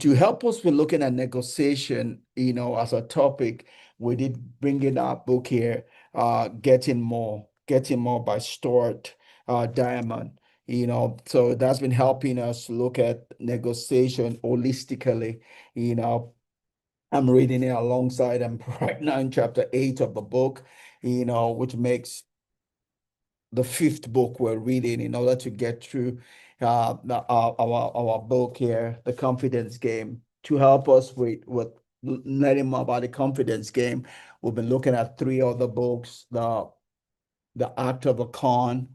To help us with looking at negotiation, as a topic, we did bring in our book here, Getting More by Stuart Diamond. So that's been helping us look at negotiation holistically. You know, I'm reading it alongside. I'm right now in chapter 8 of the book, which makes the fifth book we're reading in order to get through our book here, The Confidence Game. To help us with learning more about the confidence game, we've been looking at three other books: the Art of a Con,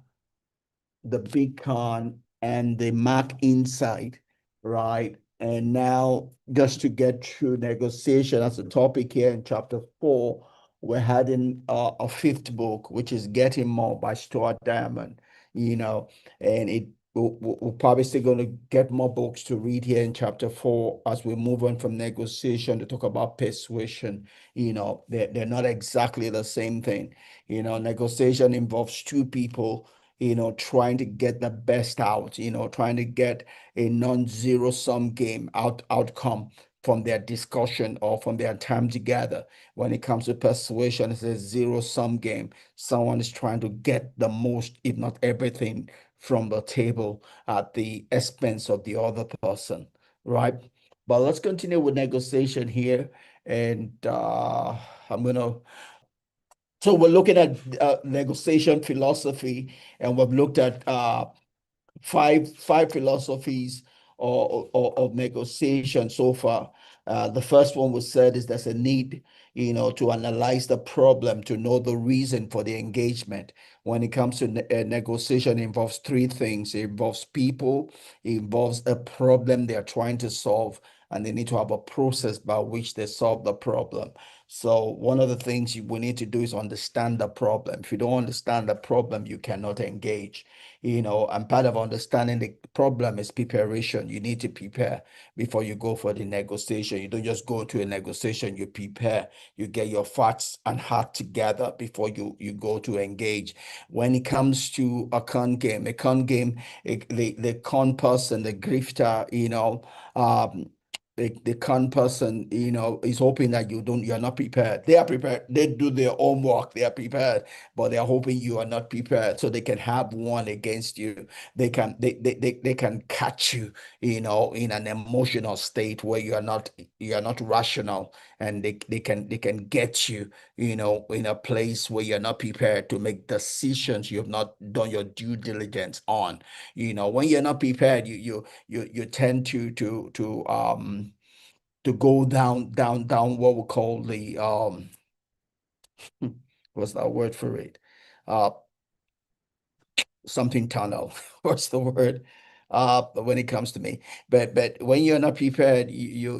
the big con, and the Mark Insight, right? And now, just to get through negotiation as a topic here in chapter 4, we're having a fifth book, which is Getting More by Stuart Diamond, you know, and we're probably still going to get more books to read here in chapter 4 as we move on from negotiation to talk about persuasion. They're not exactly the same thing. Negotiation involves two people trying to get the best out, trying to get a non-zero sum game outcome from their discussion or from their time together. When it comes to persuasion, it's a zero sum game. Someone is trying to get the most, if not everything, from the table at the expense of the other person, right? But let's continue with negotiation here. And I'm going to so we're looking at negotiation philosophy, and we've looked at five philosophies of negotiation so far. The first one was said is there's a need, to analyze the problem to know the reason for the engagement. When it comes to negotiation, it involves three things. It involves people, it involves a problem they're trying to solve, and they need to have a process by which they solve the problem. So one of the things we need to do is understand the problem. If you don't understand the problem, you cannot engage. And part of understanding the problem is preparation. You need to prepare before you go for the negotiation. You don't just go to a negotiation, you prepare, you get your facts and heart together before you go to engage. When it comes to a con game, the con person, the grifter, the con person, is hoping that you're not prepared. They are prepared. They do their homework. They are prepared, but they're hoping you are not prepared so they can have one against you. They can catch you, in an emotional state where you're not rational, and they can get you, in a place where you're not prepared to make decisions you have not done your due diligence on. When you're not prepared, you tend to go down what we call the what's that word for it? Uh Something tunnel. What's the word? When it comes to me. But when you're not prepared, you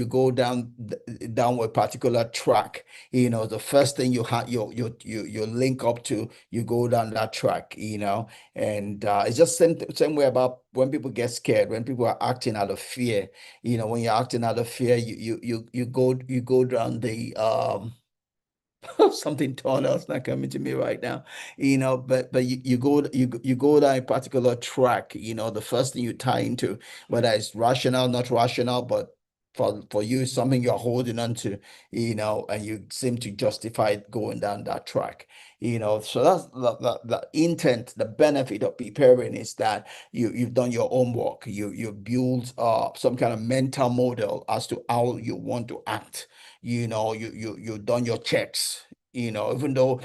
go down a particular track. The first thing you link up to, you go down that track, and it's just same way about when people get scared, when people are acting out of fear. When you're acting out of fear, you go down the something taller is not coming to me right now, but you go down a particular track. The first thing you tie into, whether it's rational, not rational, but for you, something you're holding on to, and you seem to justify going down that track. So that's the intent, the benefit of preparing is that you've done your homework. You build some kind of mental model as to how you want to act. You've done your checks, even though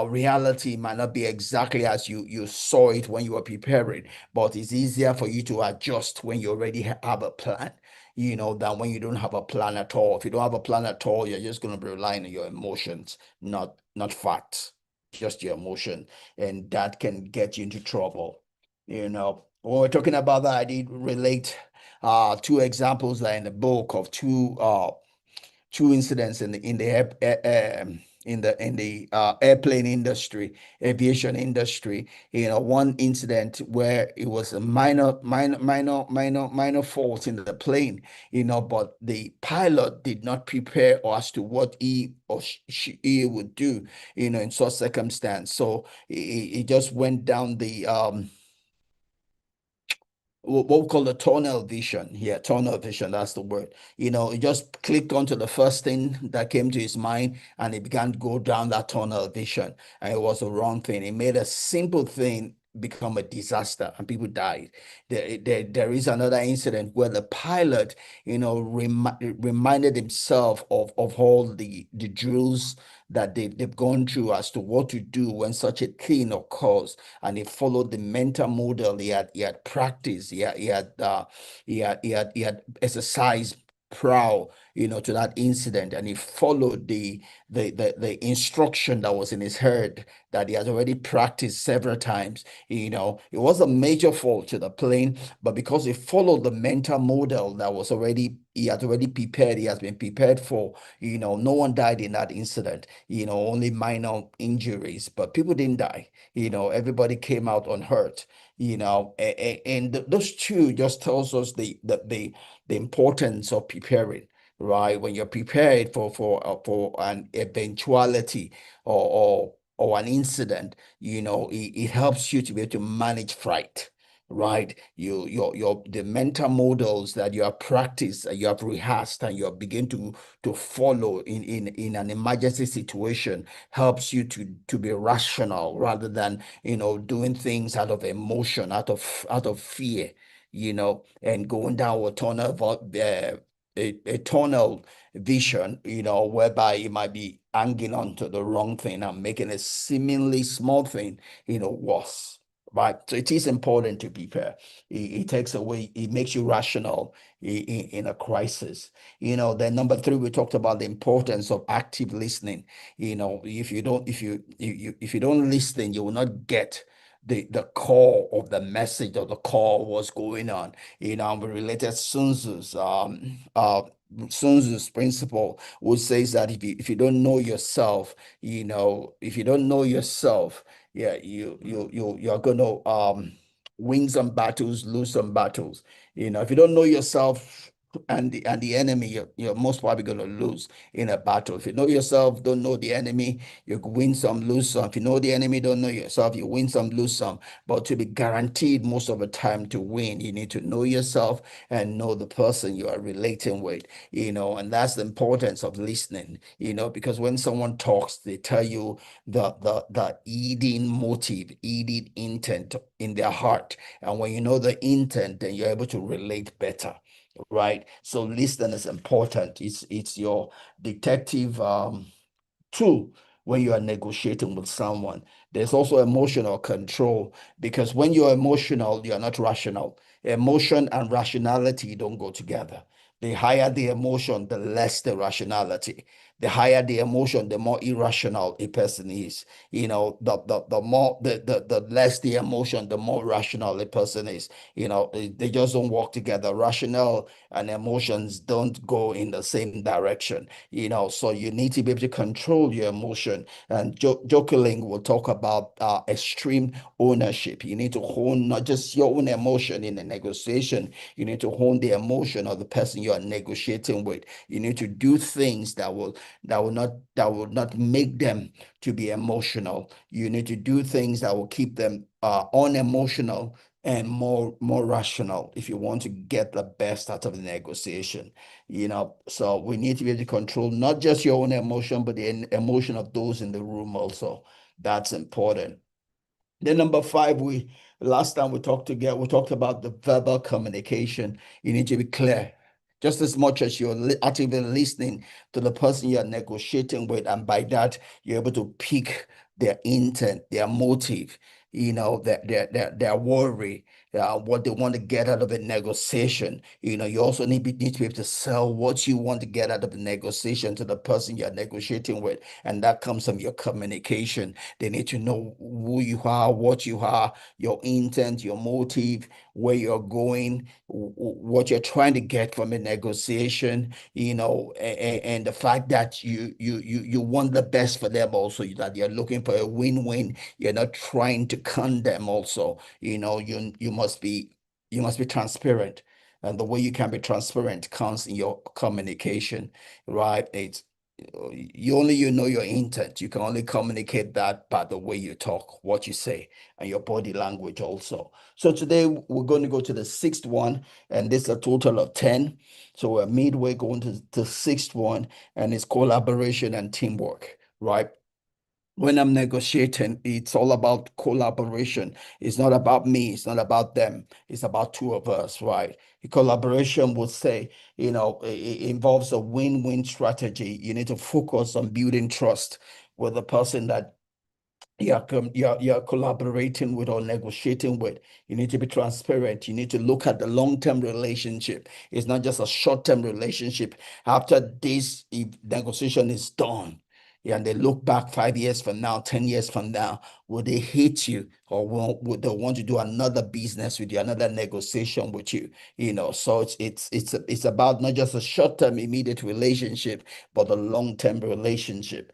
reality might not be exactly as you saw it when you were preparing, but it's easier for you to adjust when you already have a plan, than when you don't have a plan at all. If you don't have a plan at all, you're just going to be relying on your emotions, not facts, just your emotion, and that can get you into trouble. When we're talking about that, I did relate two examples that in the book of two incidents in the airplane industry, aviation industry. One incident where it was a minor fault in the plane. But the pilot did not prepare as to what he would do. In such circumstance. So he just went down the what we call the tunnel vision. Yeah, tunnel vision, that's the word. He just clicked onto the first thing that came to his mind and he began to go down that tunnel vision. And it was the wrong thing. It made a simple thing become a disaster and people died. There is another incident where the pilot, reminded himself of all the drills that they've gone through as to what to do when such a thing occurs, and he followed the mental model he had practiced. He had exercised prow, to that incident, and he followed the instruction that was in his head that he had already practiced several times. It was a major fault to the plane, but because he followed the mental model that was already he had already prepared, he has been prepared for, no one died in that incident, only minor injuries, but people didn't die. Everybody came out unhurt. And those two just tells us the importance of preparing, right? When you're prepared for an eventuality or an incident, it helps you to be able to manage fright, right? Your the mental models that you have practiced, you have rehearsed, and you have begin to follow in an emergency situation helps you to be rational rather than doing things out of emotion, out of fear, and going down a tunnel vision, whereby you might be hanging on to the wrong thing and making a seemingly small thing, worse. Right. So it is important to prepare. It takes away, it makes you rational in a crisis. Then number three, we talked about the importance of active listening. If you don't listen, you will not get the core of the message or the core of what's going on. We related Sun Tzu's principle, which says that if you don't know yourself, if you don't know yourself, yeah, you're gonna win some battles, lose some battles. If you don't know yourself and the enemy, you're most probably gonna lose in a battle. If you know yourself, don't know the enemy, you win some, lose some. If you know the enemy, don't know yourself, you win some, lose some. But to be guaranteed most of the time to win, you need to know yourself and know the person you are relating with, and that's the importance of listening, because when someone talks, they tell you the eating motive, eating intent in their heart. And when you know the intent, then you're able to relate better. Right. So listening is important. It's your detective tool when you are negotiating with someone. There's also emotional control because when you're emotional, you're not rational. Emotion and rationality don't go together. The higher the emotion, the less the rationality. The higher the emotion, the more irrational a person is. The more the less the emotion, the more rational a person is. They just don't work together. Rational and emotions don't go in the same direction. So you need to be able to control your emotion. And Jokeling will talk about extreme ownership. You need to own not just your own emotion in a negotiation, you need to own the emotion of the person you are negotiating with. You need to do things that will not make them to be emotional. You need to do things that will keep them unemotional and more rational if you want to get the best out of the negotiation. So we need to be able to control not just your own emotion, but the emotion of those in the room also. That's important. Then number five, we last time we talked together, we talked about the verbal communication. You need to be clear. Just as much as you're actively listening to the person you're negotiating with, and by that you're able to pick their intent, their motive, their worry, what they want to get out of a negotiation. You also need to be able to sell what you want to get out of the negotiation to the person you're negotiating with, and that comes from your communication. They need to know who you are, what you are, your intent, your motive, where you're going, what you're trying to get from a negotiation, and the fact that you want the best for them also, that you're looking for a win-win. You're not trying to con them also. You must be transparent. And the way you can be transparent comes in your communication, right? You know your intent. You can only communicate that by the way you talk, what you say, and your body language also. So today we're going to go to the sixth one, and this is a total of 10. So we're midway going to the sixth one, and it's collaboration and teamwork, right? When I'm negotiating, it's all about collaboration. It's not about me, it's not about them, it's about two of us, right? Collaboration would say, it involves a win-win strategy. You need to focus on building trust with the person that you're collaborating with or negotiating with. You need to be transparent. You need to look at the long-term relationship. It's not just a short-term relationship. After this negotiation is done, yeah, and they look back 5 years from now, 10 years from now, will they hate you or would they want to do another business with you, another negotiation with you? So it's about not just a short-term immediate relationship, but a long-term relationship.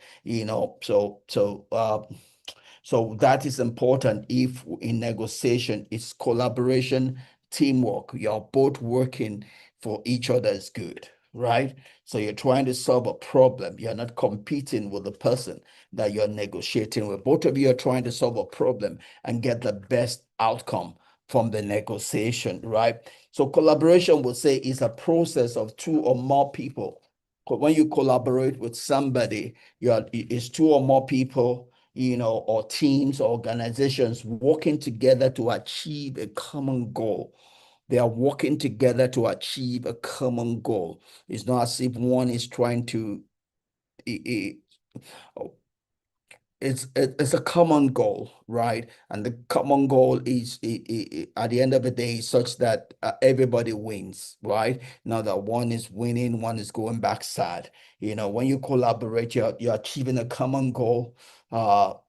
So that is important if in negotiation, it's collaboration, teamwork. You're both working for each other's good, right? So you're trying to solve a problem. You're not competing with the person that you're negotiating with. Both of you are trying to solve a problem and get the best outcome from the negotiation, right? So collaboration would say is a process of two or more people. When you collaborate with somebody, it's two or more people, or teams or organizations working together to achieve a common goal. They are working together to achieve a common goal. It's not as if one is trying to, i- it's a common goal, right? And the common goal is at the end of the day such that everybody wins, right? Now that one is winning, one is going back sad. When you collaborate, you're achieving a common goal,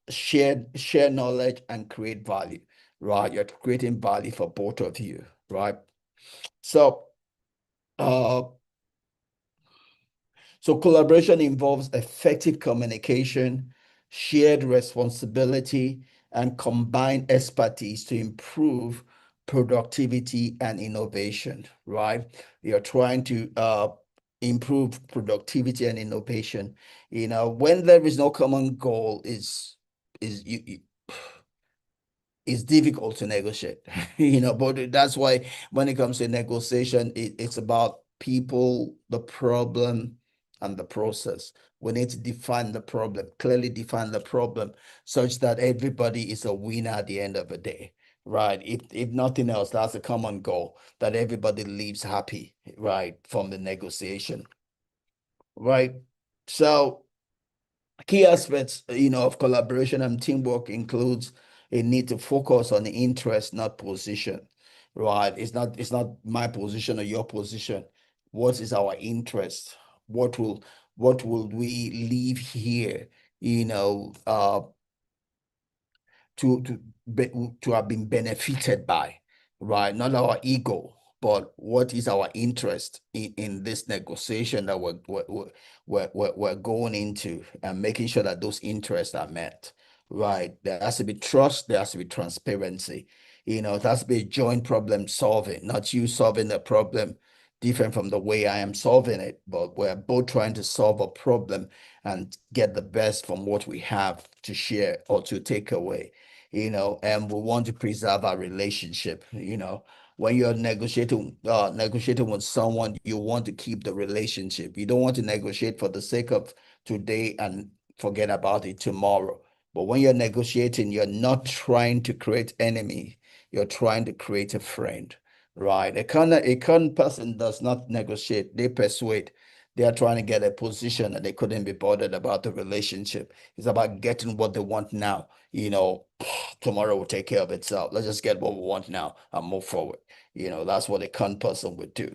share knowledge and create value, right? You're creating value for both of you, right? So uh so collaboration involves effective communication, shared responsibility, and combined expertise to improve productivity and innovation, right? You're trying to improve productivity and innovation. When there is no common goal, is you it's difficult to negotiate, but that's why when it comes to negotiation, it's about people, the problem, and the process. We need to define the problem, clearly define the problem, such that everybody is a winner at the end of the day, right? If nothing else, that's a common goal that everybody leaves happy, right, from the negotiation, right? So key aspects, of collaboration and teamwork includes a need to focus on the interest, not position, right? It's not my position or your position. What is our interest? What will what will we leave here? You know, uh, to have been benefited by, right? Not our ego, but what is our interest in this negotiation that we're going into and making sure that those interests are met, right? There has to be trust, there has to be transparency. It has to be joint problem solving, not you solving the problem different from the way I am solving it, but we're both trying to solve a problem and get the best from what we have to share or to take away, and we want to preserve our relationship. When you're negotiating with someone, you want to keep the relationship. You don't want to negotiate for the sake of today and forget about it tomorrow. But when you're negotiating, you're not trying to create enemy. You're trying to create a friend, right? A con person does not negotiate. They persuade. They are trying to get a position and they couldn't be bothered about the relationship. It's about getting what they want now. Tomorrow will take care of itself. Let's just get what we want now and move forward. That's what a con person would do.